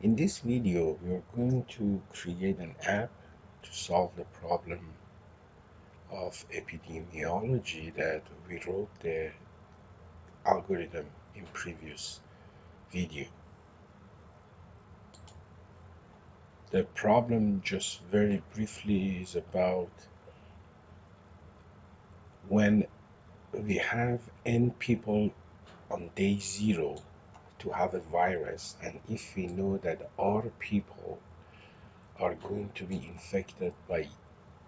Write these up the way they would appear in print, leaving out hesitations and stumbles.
In this video, we are going to create an app to solve the problem of epidemiology that we wrote the algorithm in previous video. The problem, just very briefly, is about when we have n people on day 0 to have a virus, and if we know that our people are going to be infected by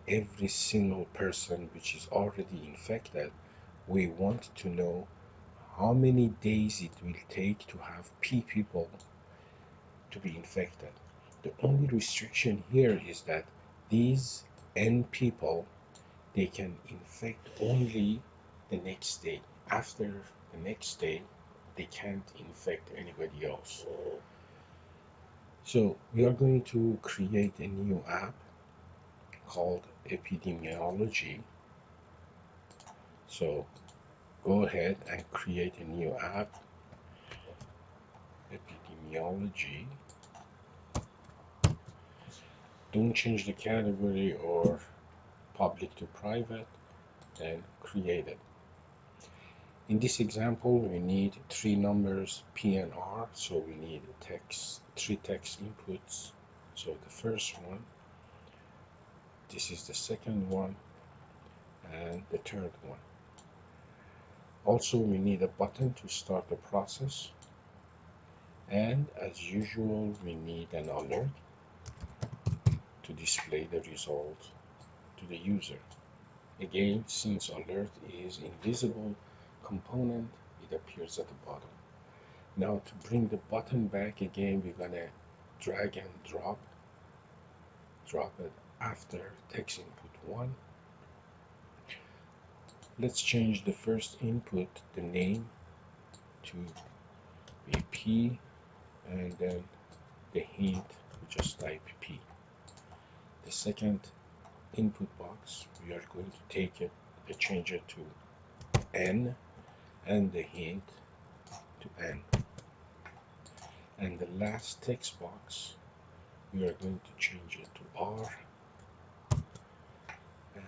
every single person which is already infected, we want to know how many days it will take to have p people to be infected. The only restriction here is that these n people, they can infect only the next day. After the next day, they can't infect anybody else. So we are going to create a new app called epidemiology. So go ahead and create a new app, epidemiology. Don't change the category or public to private, then create it. In this example, we need 3 numbers, P and R, so we need three text inputs. So the first one, this is the second one, and the third one. Also, we need a button to start the process, and as usual, we need an alert to display the result to the user. Again, since alert is invisible component, it appears at the bottom. Now to bring the button back again, we're gonna drag and drop it after text input 1. Let's change the first input, the name, to be P, and then the hint, we just type P. The second input box, we are going to take it and change it to N, and the hint to N. And the last text box, we are going to change it to R,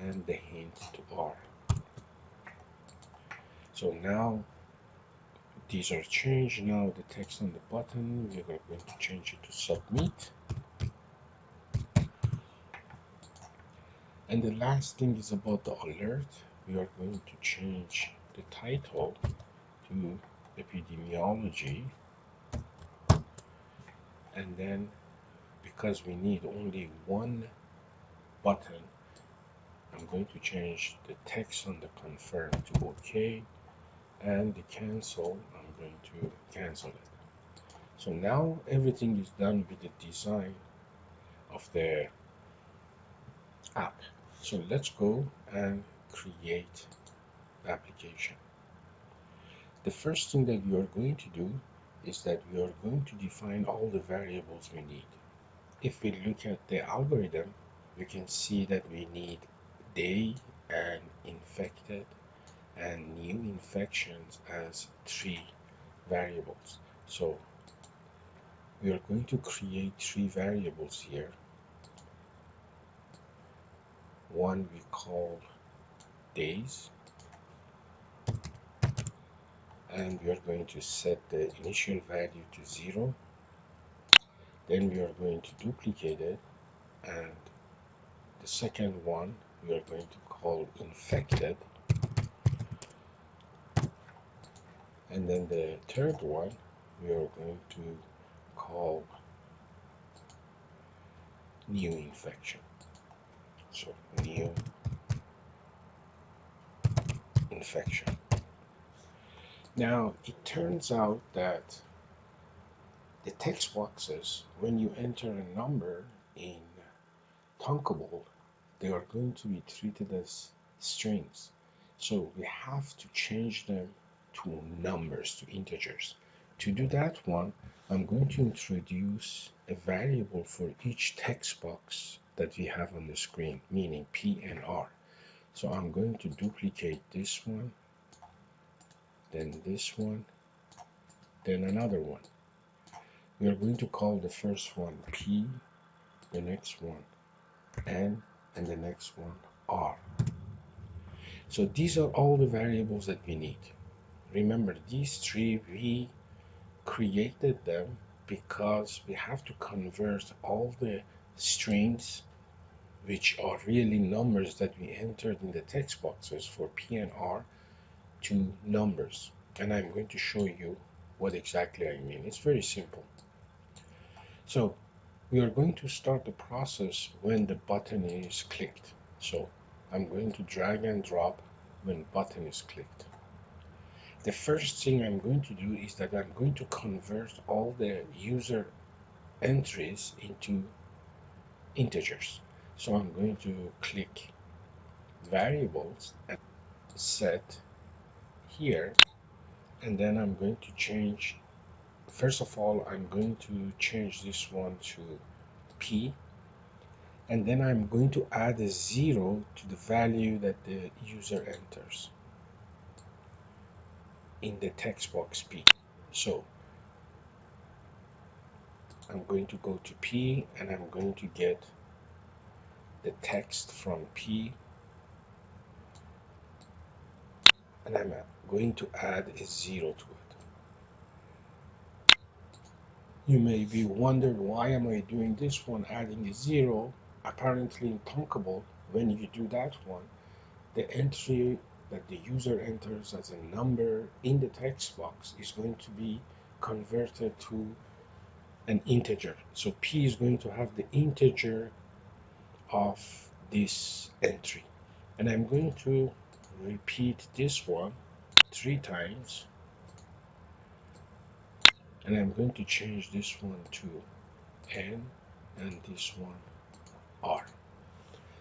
and the hint to R. So now these are changed. Now the text on the button, we are going to change it to submit. And the last thing is about the alert. We are going to change the title to epidemiology, and then because we need only one button, I'm going to change the text on the confirm to OK, and the cancel, I'm going to cancel it. So now everything is done with the design of the app. So let's go and create the application. The first thing that we are going to do is that we are going to define all the variables we need. If we look at the algorithm, we can see that we need day and infected and new infections as 3 variables. So we are going to create 3 variables here. One we call days, and we are going to set the initial value to 0. Then we are going to duplicate it, and the second one we are going to call infected, and then the third one we are going to call new infection. So new infection. Now it turns out that the text boxes, when you enter a number in thunkable, they are going to be treated as strings. So we have to change them to numbers, to integers. To do that one, I'm going to introduce a variable for each text box that we have on the screen, meaning P and R. So I'm going to duplicate this one, then this one, then another one. we are going to call the first one P, the next one N, and the next one R. So these are all the variables that we need. Remember, these three, we created them because we have to convert all the strings, which are really numbers that we entered in the text boxes for P and R, to numbers. And I'm going to show you what exactly I mean. It's very simple. So we are going to start the process when the button is clicked. So I'm going to drag and drop when button is clicked. The first thing I'm going to do is that I'm going to convert all the user entries into integers. So I'm going to click variables and set here, and then I'm going to change, first of all, I'm going to change this one to P, and then I'm going to add a 0 to the value that the user enters in the text box P. So I'm going to go to P and I'm going to get the text from P, and I'm going to add a 0 to it. You may be wondering, why am I doing this one, adding a 0? Apparently in Thunkable, when you do that one, the entry that the user enters as a number in the text box is going to be converted to an integer. So P is going to have the integer of this entry. And I'm going to repeat this one 3 times. And I'm going to change this one to N and this one R.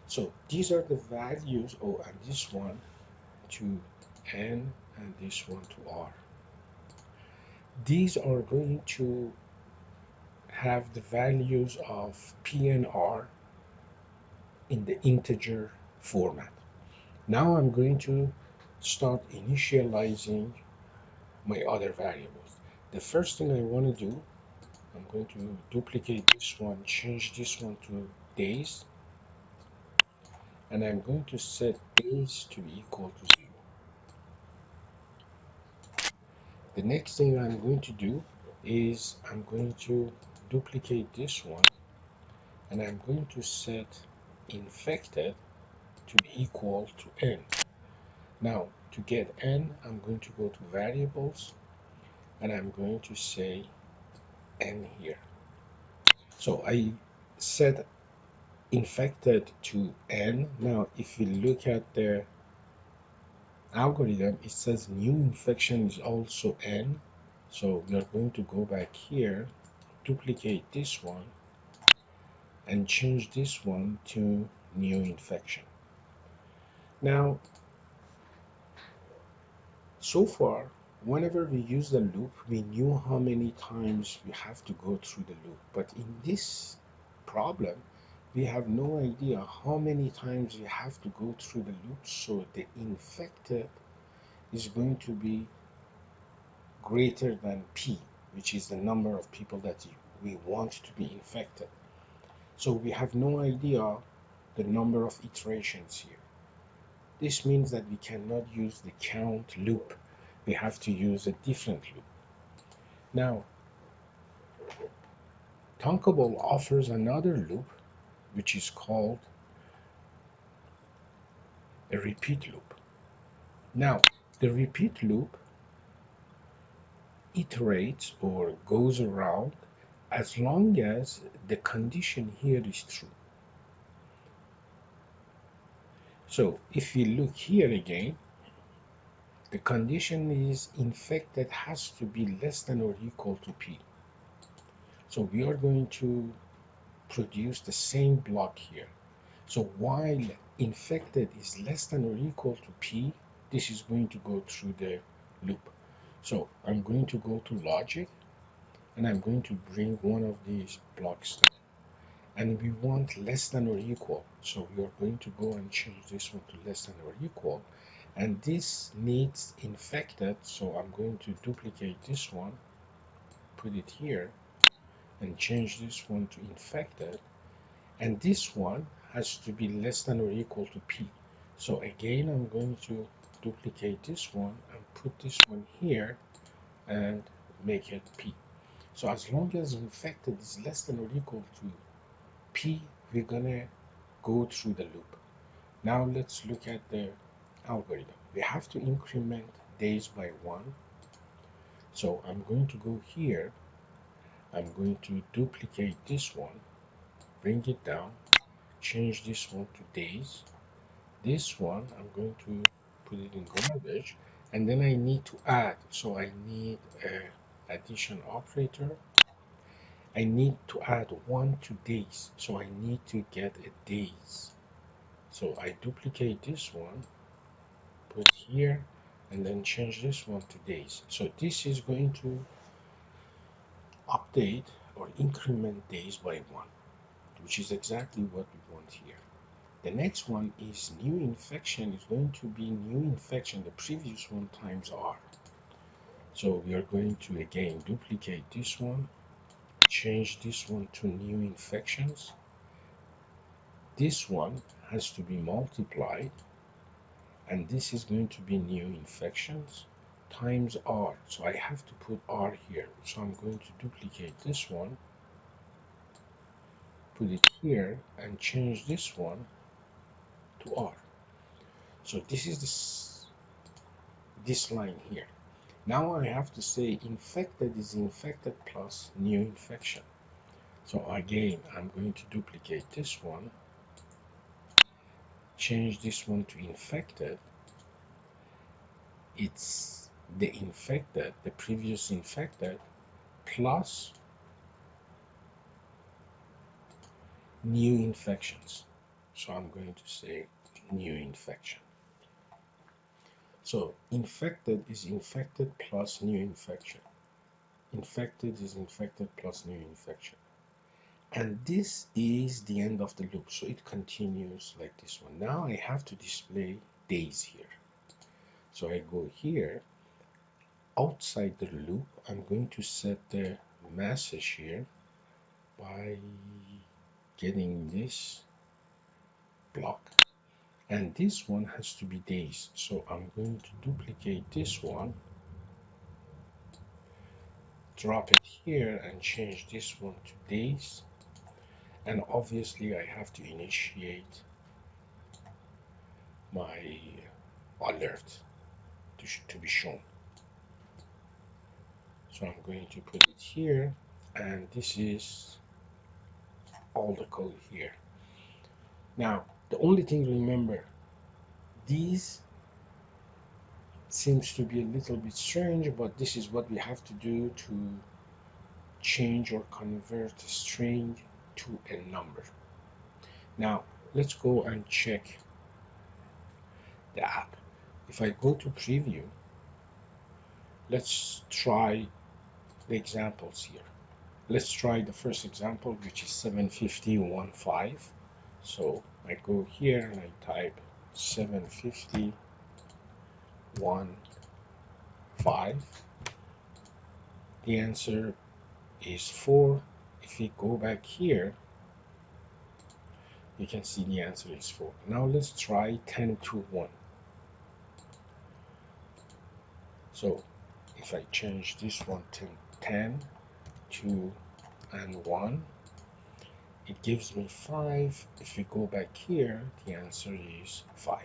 So these are the values, and this one to N and this one to R. These are going to have the values of P and R in the integer format. Now I'm going to start initializing my other variables. The first thing I want to do, I'm going to duplicate this one, change this one to days, and I'm going to set days to be equal to 0. The next thing I'm going to do is I'm going to duplicate this one, and I'm going to set infected to be equal to N. Now, to get N, I'm going to go to variables, and I'm going to say N here. So I set infected to N. Now, if you look at the algorithm, it says new infection is also N. So we are going to go back here, duplicate this one, and change this one to new infection. Now, so far, whenever we use the loop, we knew how many times we have to go through the loop. But in this problem, we have no idea how many times we have to go through the loop. So the infected is going to be greater than P, which is the number of people that we want to be infected. So we have no idea the number of iterations here. This means that we cannot use the count loop. We have to use a different loop. Now, Thunkable offers another loop, which is called a repeat loop. Now, the repeat loop iterates or goes around as long as the condition here is true. So if we look here again, the condition is infected has to be less than or equal to P. So we are going to produce the same block here. So while infected is less than or equal to P, this is going to go through the loop. So I'm going to go to logic, and I'm going to bring one of these blocks down. And we want less than or equal. So we are going to go and change this one to less than or equal. And this needs infected, so I'm going to duplicate this one, put it here, and change this one to infected, and this one has to be less than or equal to P. So again, I'm going to duplicate this one and put this one here and make it P. So as long as infected is less than or equal to P, we're gonna go through the loop. Now let's look at the algorithm. We have to increment days by 1. So I'm going to go here. I'm going to duplicate this one, bring it down, change this one to days. This one, I'm going to put it in garbage, and then I need to add. So I need a addition operator. I need to add 1 to days. So I need to get a days. So I duplicate this one, put here, and then change this one to days. So this is going to update or increment days by 1, which is exactly what we want here. The next one is new infection is going to be new infection, the previous one times R. So we are going to again duplicate this one, change this one to new infections. This one has to be multiplied, and this is going to be new infections times R. So I have to put R here. So I'm going to duplicate this one, put it here, and change this one to R. So this is this line here. Now I have to say infected is infected plus new infection. So again, I'm going to duplicate this one, change this one to infected. It's the infected, the previous infected, plus new infections. So I'm going to say new infection. So infected is infected plus new infection. Infected is infected plus new infection. And this is the end of the loop. So it continues like this one. Now I have to display days here. So I go here. Outside the loop, I'm going to set the message here by getting this block. And this one has to be days. So I'm going to duplicate this one, drop it here, and change this one to days. And obviously I have to initiate my alert to be shown. So I'm going to put it here, and this is all the code here. Now, the only thing remember, these seems to be a little bit strange, but this is what we have to do to change or convert a string to a number. Now, let's go and check the app. If I go to preview, let's try the examples here. Let's try the first example, which is 750.15. So I go here and I type 750.15. The answer is 4. If we go back here, you can see the answer is 4. Now let's try 10 to 1. So if I change this one to 10, 2, and 1, it gives me 5. If we go back here, the answer is 5.